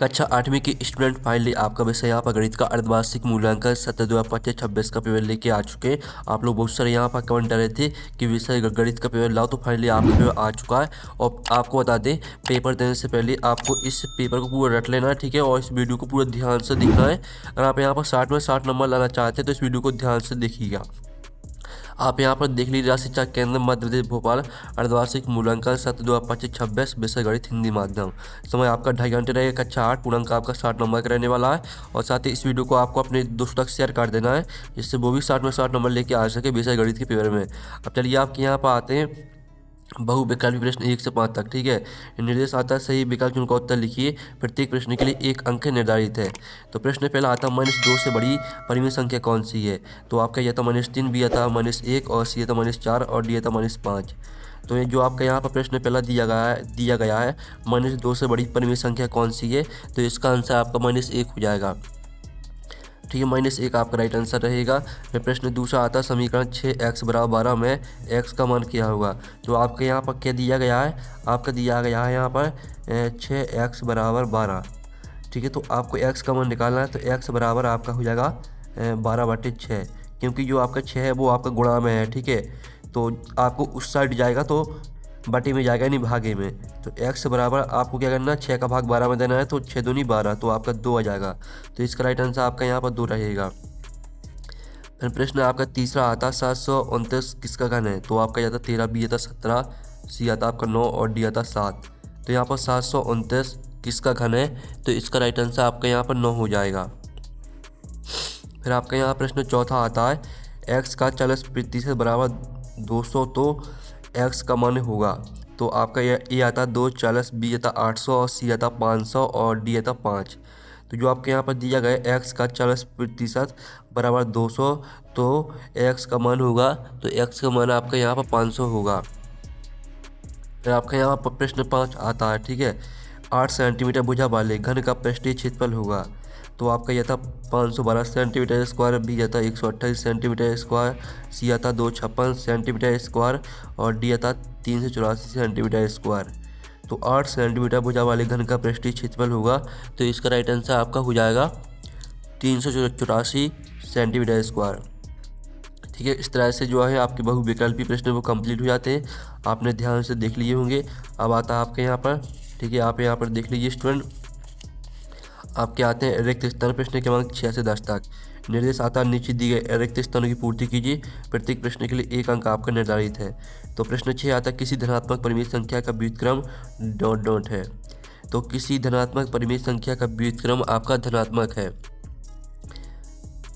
कक्षा 8वीं की स्टूडेंट फाइनली आपका विषय यहाँ पर गणित का अर्धवार्षिक मूल्यांकन सत्र 2025-26 का पेपर लेके आ चुके हैं। आप लोग बहुत सारे यहाँ पर कमेंट कर रहे थे कि विषय गणित का पेपर लाओ, तो फाइनली आपका पेपर आ चुका है। और आपको बता दें, पेपर देने से पहले आपको इस पेपर को पूरा रट लेना है, ठीक है। और इस वीडियो को पूरा ध्यान से देखना है। अगर आप यहाँ पर 60 में 60 नंबर लाना चाहते हैं तो इस वीडियो को ध्यान से देखिएगा। आप यहाँ पर देख लीजिए, राष्ट्रीय शिक्षा केंद्र मध्य प्रदेश भोपाल अर्धवार्षिक मूल्यांकन सत्र 2025-26 विषय गणित हिंदी माध्यम। समय आपका 2.5 घंटे रहेगा। कक्षा 8 पूर्णांक आपका 60 नंबर का रहने वाला है। और साथ ही इस वीडियो को आपको अपने दोस्तों तक शेयर कर देना है, जिससे वो भी 60 में 60 नंबर लेके आ सके विषय गणित के पेपर में। अब चलिए आपके यहाँ पर आते हैं बहुविकल्पी प्रश्न 1 से 5 तक, ठीक है। निर्देश आता है सही विकल्प चुनकर उत्तर लिखिए। प्रत्येक प्रश्न के लिए एक अंक निर्धारित है। तो प्रश्न पहला आता है -2 से बड़ी परिमेय संख्या कौन सी है। तो आपका यह था -3, बी आता है -1 और सी आता -4 और डी आता -5। तो ये जो आपका यहाँ पर प्रश्न पहला दिया गया है -2 से बड़ी परिमेय संख्या कौन सी है, तो इसका आंसर आपका -1 हो जाएगा, ठीक है। -1 आपका राइट आंसर रहेगा। फिर प्रश्न दूसरा आता है समीकरण 6x = 12 में x का मान क्या होगा। तो आपके यहाँ पर क्या दिया गया है, आपका दिया गया है यहाँ पर 6x = 12, ठीक है। तो आपको x का मान निकालना है, तो x बराबर आपका हो जाएगा 12/6, क्योंकि जो आपका 6 है वो आपका गुणा में है, ठीक है। तो आपको उस साइड जाएगा तो बटे में जाएगा, नहीं भागे में। तो x बराबर आपको क्या करना है, 6 का भाग 12 में देना है, तो 6 दूनी 12, तो आपका 2 आ जाएगा। तो इसका राइट आंसर आपका यहाँ पर 2 रहेगा। फिर प्रश्न आपका तीसरा आता है 729 किसका घन है। तो आपका जाता 13, बी आता 17, सी आता आपका 9 और डी आता 7। तो यहाँ पर 729 किसका घन है, तो इसका राइट आंसर आपका यहाँ पर 9 हो जाएगा। फिर आपका यहाँ प्रश्न चौथा आता है x का 40% बराबर 200, तो x का मान होगा। तो आपका ए आता 240, बी आता 800 और सी आता 500 और डी आता 5। तो जो आपके यहाँ पर दिया गया x का 40% बराबर 200, तो x का मान होगा, तो x का मान आपका यहाँ पर 500 होगा। फिर आपका यहाँ पर प्रश्न 5 आता है, ठीक है। 8 सेंटीमीटर भुजा वाले घन का पृष्ठीय क्षेत्रफल होगा। तो आपका यह था 512 सेंटीमीटर स्क्वायर, बी आता 128 सेंटीमीटर स्क्वायर, सी आता 256 सेंटीमीटर स्क्वायर और डी आता 384 सेंटीमीटर स्क्वायर। तो 8 सेंटीमीटर भुजा वाले घन का पृष्ठीय क्षेत्रफल होगा, तो इसका राइट आंसर आपका हो जाएगा 384 सेंटीमीटर स्क्वायर, ठीक है। इस तरह से जो है आपके बहुविकल्पी प्रश्न वो कंप्लीट हो जाते हैं। आपने ध्यान से देख लिए होंगे। अब आता है आपके यहाँ पर, ठीक है, आप यहाँ पर देख लीजिए स्टूडेंट। आपके आते हैं रिक्त स्थान प्रश्न क्रमांक 6 से 10 तक। निर्देश आता है नीचे दी गए रिक्त स्थानों की पूर्ति कीजिए। प्रत्येक प्रश्न के लिए एक अंक आपका निर्धारित है। तो प्रश्न 6 आता है किसी धनात्मक परिमेय संख्या का व्युत्क्रम ... है। तो किसी धनात्मक परिमेय संख्या का व्युत्क्रम आपका धनात्मक है,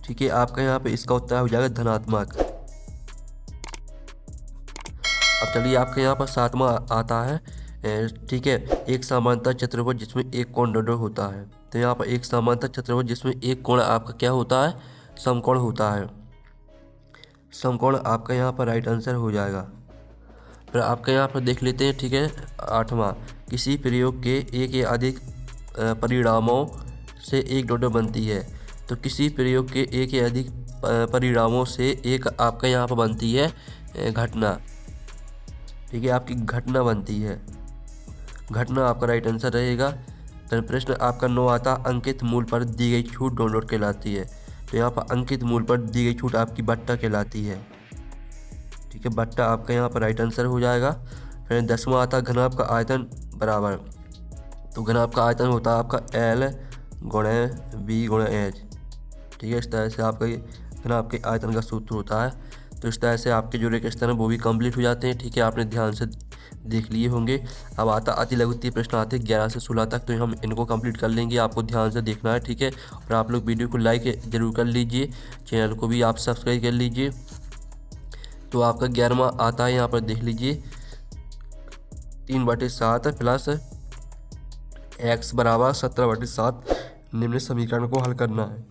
ठीक है। आपका यहाँ पे इसका उत्तर हो जाएगा धनात्मक। अब चलिए आपके यहाँ पर 7वां आता है, ठीक है, एक समांतर चतुर्भुज जिसमें एक कोण डॉट होता है। तो यहाँ पर एक समांतर चतुर्भुज जिसमें एक कोण आपका क्या होता है, समकोण होता है। समकोण आपका यहाँ पर राइट आंसर हो जाएगा। फिर आपका यहाँ पर देख लेते हैं, ठीक है, 8वां किसी प्रयोग के एक या अधिक परिणामों से एक डॉट बनती है। तो किसी प्रयोग के एक या अधिक परिणामों से एक आपका यहाँ पर बनती है घटना, ठीक है, आपकी घटना बनती है। घटना आपका राइट आंसर रहेगा। तो प्रश्न आपका 9 आता अंकित मूल पर दी गई छूट डॉट कहलाती है। तो यहाँ पर अंकित मूल पर दी गई छूट आपकी बट्टा कहलाती है, ठीक है। बट्टा आपका यहाँ पर राइट आंसर हो जाएगा। फिर 10वां आता घनाभ का आयतन बराबर। तो घनाभ का आयतन होता है आपका L × B × H, ठीक है। इस तरह से आपका घनाभ के आयतन का सूत्र होता है। तो इस तरह से आपके जो रिक्त स्थान है वो भी कंप्लीट हो जाते हैं, ठीक है। आपने ध्यान से देख लिए होंगे। अब आता अति लघुत्तरीय प्रश्न आते हैं 11 से 16 तक, तो हम इनको कंप्लीट कर लेंगे। आपको ध्यान से देखना है, ठीक है। और आप लोग वीडियो को लाइक जरूर कर लीजिए, चैनल को भी आप सब्सक्राइब कर लीजिए। तो आपका 11वां आता है, यहाँ पर देख लीजिए 3/7 प्लस x बराबर 17/7 निम्न समीकरण को हल करना है।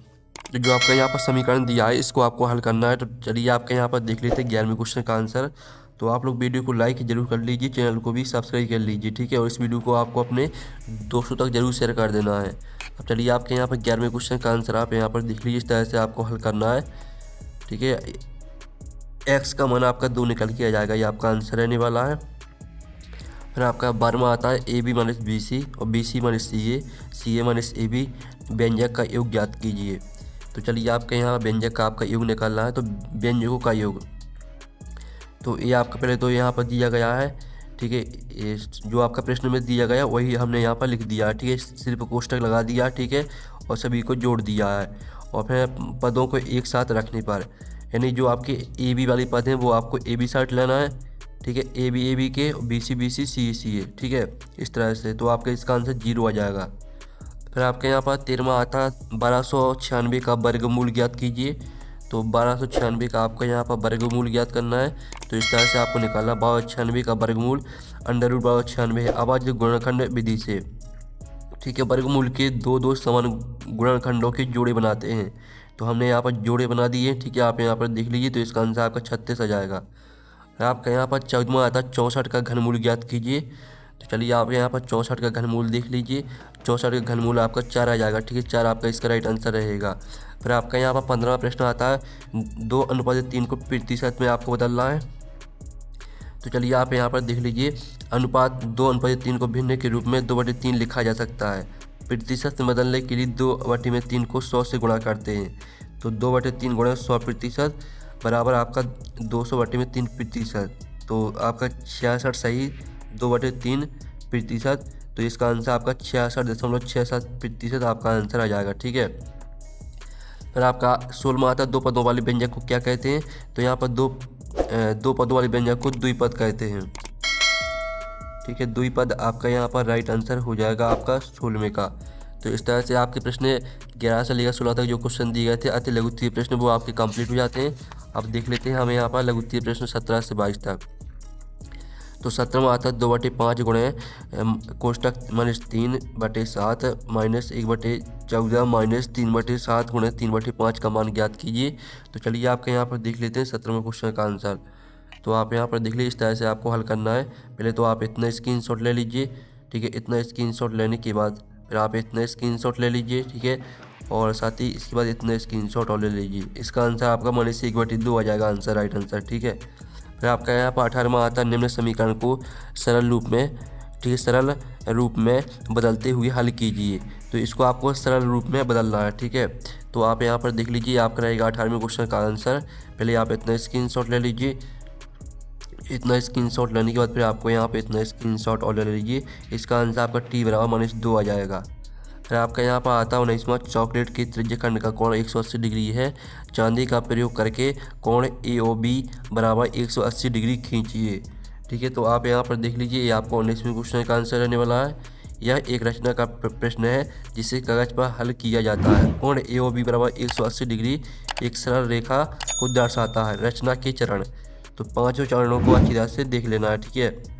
तो जो आपका यहाँ पर समीकरण दिया है इसको आपको हल करना है। तो चलिए आपके यहाँ पर देख लेते हैं 11वें क्वेश्चन का आंसर। तो आप लोग वीडियो को लाइक जरूर कर लीजिए, चैनल को भी सब्सक्राइब कर लीजिए, ठीक है। और इस वीडियो को आपको अपने दोस्तों तक जरूर शेयर कर देना है। अब चलिए आपके यहाँ पर 11वें क्वेश्चन का आंसर आप यहाँ पर देख लीजिए। इस तरह से आपको हल करना है, ठीक है। x का मान आपका 2 निकल के आ जाएगा, ये आपका आंसर रहने वाला है। फिर आपका 12वां आता है A B minus B C और B C minus C A minus A B व्यंजक का योग ज्ञात कीजिए। तो चलिए आपके यहाँ व्यंजक का आपका योग निकालना है, तो व्यंजकों का योग, तो ये आपका पहले तो यहाँ पर दिया गया है, ठीक है। ये जो आपका प्रश्न में दिया गया वही हमने यहाँ पर लिख दिया है, ठीक है। सिर्फ कोष्टक लगा दिया, ठीक है, और सभी को जोड़ दिया है। और फिर पदों को एक साथ रखने पर, यानी जो आपके ए बी वाले पद हैं वो आपको ए बी साइड लेना है, ठीक है। ए बी के, बी सी सी है, ठीक है, इस तरह से। तो आपका इसका आंसर 0 आ जाएगा। फिर आपके यहाँ पर 13वां आता है 1296 का वर्गमूल ज्ञात कीजिए। तो 1296 का आपका यहाँ पर वर्गमूल ज्ञात करना है। तो इस तरह से आपको निकालना 1296 का वर्गमूल √1296 है। अब आज गुणनखंड विधि से, ठीक है, वर्गमूल के दो समान गुणनखंडों के जोड़े बनाते हैं। तो हमने यहाँ पर जोड़े बना दिए, ठीक है। आप यहाँ पर देख लीजिए, तो इसका आंसर आपका 36 आ जाएगा। आपका यहाँ पर 14वां आता है 64 का घनमूल ज्ञात कीजिए। तो चलिए आप यहाँ पर 64 का घनमूल देख लीजिए। 64 का घनमूल आपका 4 आ जाएगा, ठीक है, 4 आपका इसका राइट आंसर रहेगा। फिर आपका यहाँ पर 15वां प्रश्न आता है 2:3 को प्रतिशत में आपको बदलना है। तो चलिए आप यहाँ पर देख लीजिए, अनुपात 2:3 को भिन्न के रूप में 2/3 लिखा जा सकता है। प्रतिशत में बदलने के लिए 2/3 को 100 से गुणा करते हैं। तो 2/3 गुणा 100% बराबर आपका 200/3%। तो आपका 66 सही, 2/3%। तो इसका आंसर आपका 66.67% आपका आंसर आ जाएगा, ठीक है। फिर आपका 16वां आता है 2 पदों वाले व्यंजक को क्या कहते हैं। तो यहाँ पर दो पदों वाले व्यंजक को द्विपद कहते हैं, ठीक है। द्विपद आपका यहाँ पर राइट आंसर हो जाएगा आपका 16वें का। तो इस तरह से आपके प्रश्न 11 से लेकर 16 तक जो क्वेश्चन दिए गए थे अति लघुत्तरीय प्रश्न वो आपके कंप्लीट हो जाते हैं। अब देख लेते हैं हमें यहाँ पर लघुत्तरीय प्रश्न 17 से 22 तक। तो 17वां आता है 2/5 गुणे कोष्टक -3/7 -1/14 -3/7 गुणे 3/5 का मान ज्ञात कीजिए। तो चलिए आपके यहाँ पर देख लेते हैं 17वें क्वेश्चन का आंसर। तो आप यहाँ पर देख लीजिए, इस तरह से आपको हल करना है। पहले तो आप इतना स्क्रीनशॉट ले लीजिए, ठीक है। इतना स्क्रीनशॉट लेने के बाद फिर आप इतना स्क्रीनशॉट ले लीजिए, ठीक है। और साथ ही इसके बाद इतना स्क्रीनशॉट और ले लीजिए। इसका आंसर आपका -1/2 आ जाएगा आंसर, राइट आंसर, ठीक है। फिर आपका यहाँ पर 18वां आता है निम्न समीकरण को सरल रूप में, ठीक है, सरल रूप में बदलते हुए हल कीजिए। तो इसको आपको सरल रूप में बदलना है, ठीक है। तो आप यहाँ पर देख लीजिए, आपका रहेगा 18वें क्वेश्चन का आंसर। पहले आप इतना स्क्रीनशॉट ले लीजिए। इतना स्क्रीनशॉट लेने के बाद फिर आपको यहाँ पे इतना स्क्रीनशॉट और ले लीजिए। इसका आंसर आपका t बराबर -2 आ जाएगा। फिर आपका यहाँ पर आता है 19वां, चॉकलेट के त्रिज्यखंड का कोण 180 डिग्री है। चांदी का प्रयोग करके कोण AOB बराबर 180 डिग्री खींचिए, ठीक है। तो आप यहाँ पर देख लीजिए, ये आपको 19वें क्वेश्चन का आंसर रहने वाला है। यह एक रचना का प्रश्न है जिसे कागज पर हल किया जाता है। कोण AOB बराबर 180 डिग्री एक सरल रेखा को दर्शाता है। रचना के चरण, तो 5 चरणों को अच्छी तरह से देख लेना है, ठीक है।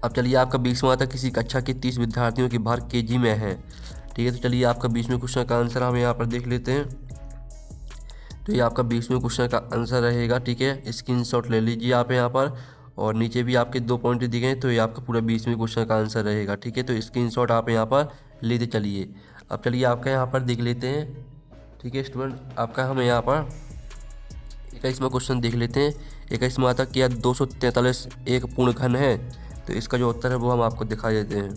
अब चलिए आपका 20वां आता है किसी कक्षा के 30 विद्यार्थियों की भार केजी में है, ठीक है। तो चलिए आपका 20वें क्वेश्चन का आंसर हम यहाँ पर देख लेते हैं। तो ये आपका 20वें क्वेश्चन का आंसर रहेगा, ठीक है। स्क्रीनशॉट ले लीजिए आप यहाँ पर, और नीचे भी आपके 2 पॉइंट दिए गए, तो ये आपका पूरा 20वें क्वेश्चन का आंसर रहेगा, ठीक है। तो स्क्रीनशॉट आप यहाँ पर लेते चलिए। अब चलिए आपका यहाँ पर देख लेते हैं, ठीक है स्टूडेंट। आपका हम यहाँ पर 21वां क्वेश्चन देख लेते हैं। 21वां आता क्या 243 एक पूर्ण घन है। तो इसका जो उत्तर है वो हम आपको दिखा देते हैं।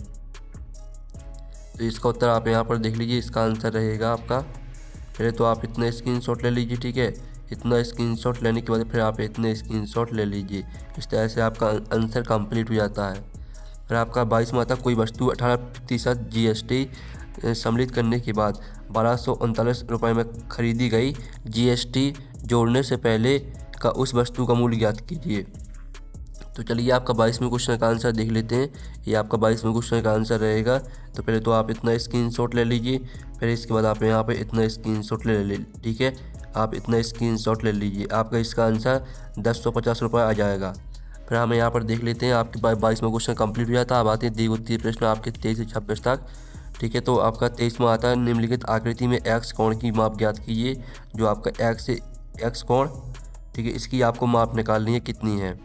तो इसका उत्तर आप यहाँ पर देख लीजिए, इसका आंसर रहेगा आपका, पहले तो आप इतना स्क्रीनशॉट ले लीजिए, ठीक है। इतना स्क्रीनशॉट लेने के बाद फिर आप इतने स्क्रीनशॉट ले लीजिए। इस तरह से आपका आंसर कंप्लीट हो जाता है। फिर आपका 22वां आता कोई वस्तु 18% GST सम्मिलित करने के बाद 1239 रुपये में खरीदी गई। GST जोड़ने से पहले का उस वस्तु का मूल्य ज्ञात कीजिए। तो चलिए आपका 22वें क्वेश्चन का आंसर देख लेते हैं। ये आपका 22वें क्वेश्चन का आंसर रहेगा। तो पहले तो आप इतना स्क्रीनशॉट ले लीजिए, फिर इसके बाद आप यहाँ पे इतना स्क्रीनशॉट ले, ठीक है। आप इतना स्क्रीनशॉट ले लीजिए, आपका इसका आंसर 1050 रुपये आ जाएगा। फिर हम यहाँ पर देख लेते हैं, आपके 22वां क्वेश्चन कंप्लीट हो जाता है। अब आते हैं द्विगुत्तीय प्रश्न आपके 23 से 26 तक, ठीक है। तो आपका 23वां आता है निम्नलिखित आकृति में x कोण की माप ज्ञात कीजिए। जो आपका x कोण, ठीक है, इसकी आपको माप निकालनी है कितनी है।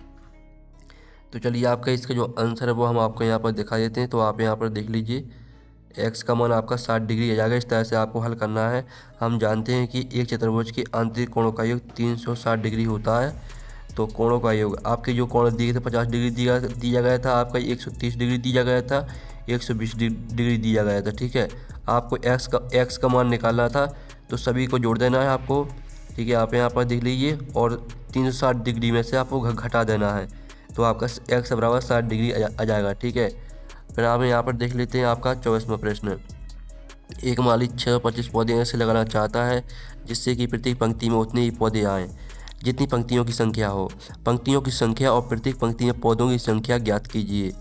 तो चलिए आपका इसका जो आंसर है वो हम आपको यहाँ पर दिखा देते हैं। तो आप यहाँ पर देख लीजिए, x का मान आपका 60 डिग्री आ जाएगा। इस तरह से आपको हल करना है। हम जानते हैं कि एक चतुर्भुज के आंतरिक कोणों का योग 360 डिग्री होता है। तो कोणों का योग, आपके जो कोण दिए थे 50 डिग्री दिया गया था, आपका 130 डिग्री दिया गया था, 120 डिग्री दिया गया था। ठीक है, आपको एक्स का मान निकालना था, तो सभी को जोड़ देना है आपको। ठीक है, आप यहाँ पर देख लीजिए, और 360 डिग्री में से आपको घटा देना है, तो आपका एक्स बराबर 60 डिग्री आ जाएगा। ठीक है, फिर आप यहाँ पर देख लेते हैं आपका 24वां प्रश्न। एक माली 625 पौधे ऐसे लगाना चाहता है जिससे कि प्रत्येक पंक्ति में उतने ही पौधे आएँ जितनी पंक्तियों की संख्या हो। पंक्तियों की संख्या और प्रत्येक पंक्ति में पौधों की संख्या ज्ञात कीजिए।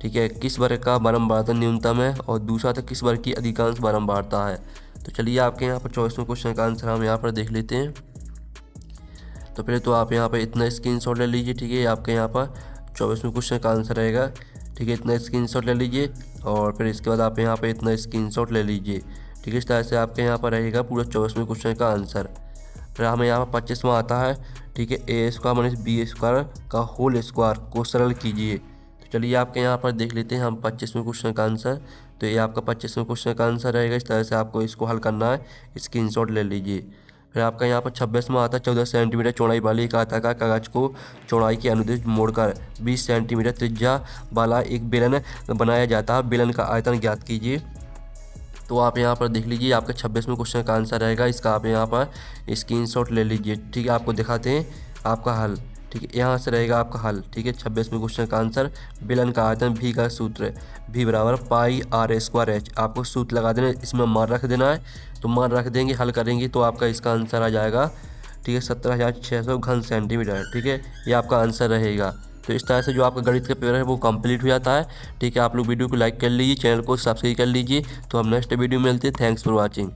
ठीक है, किस वर्ग का बारंबारता न्यूनतम है, और दूसरा था किस वर्ग की अधिकांश बारंबारता है। तो चलिए आपके यहाँ पर 24वें क्वेश्चन का आंसर हम यहाँ पर देख लेते हैं। तो पहले तो आप यहाँ पर इतना स्क्रीनशॉट ले लीजिए। ठीक है, आपके यहाँ पर 24वें क्वेश्चन का आंसर रहेगा। ठीक है, इतना स्क्रीनशॉट ले लीजिए, और फिर इसके बाद आप यहाँ पर इतना स्क्रीनशॉट ले लीजिए। ठीक है, इस तरह से आपके यहाँ पर रहेगा पूरा 24वें क्वेश्चन का आंसर। फिर हमें यहाँ पर 25वां आता है। ठीक है, ए स्क्वायर माइनस बी स्क्वायर का होल स्क्वायर को सरल कीजिए। तो चलिए आपके यहाँ पर देख लेते हैं हम 25वें क्वेश्चन का आंसर। तो ये आपका 25वें क्वेश्चन का आंसर रहेगा। इस तरह से आपको इसको हल करना है, स्क्रीनशॉट ले लीजिए। फिर आपका यहाँ पर 26वां आता है। 14 सेंटीमीटर चौड़ाई वाली एक आयताकार कागज को चौड़ाई के अनुदिश मोड़कर 20 सेंटीमीटर त्रिज्या वाला एक बेलन बनाया जाता है। बेलन का आयतन ज्ञात कीजिए। तो आप यहाँ पर देख लीजिए, आपका 26वें क्वेश्चन का आंसर रहेगा। इसका आप यहाँ पर स्क्रीनशॉट ले लीजिए। ठीक है, आपको दिखाते हैं आपका हल। ठीक है, यहाँ से रहेगा आपका हल। ठीक है, 26वें क्वेश्चन का आंसर, बेलन का आयतन भी का सूत्र भी बराबर पाई आर स्क्वायर एच। आपको सूत्र लगा देना, इसमें मान रख देना है। तो मान रख देंगे, हल करेंगे तो आपका इसका आंसर आ जाएगा। ठीक है, 17,600 घन सेंटीमीटर। ठीक है, ये आपका आंसर रहेगा। तो इस तरह से जो आपका गणित का पेपर है वो कंप्लीट हो जाता है। ठीक है, आप लोग वीडियो को लाइक कर लीजिए, चैनल को सब्सक्राइब कर लीजिए। तो हम नेक्स्ट वीडियो में मिलते हैं। Thanks for watching.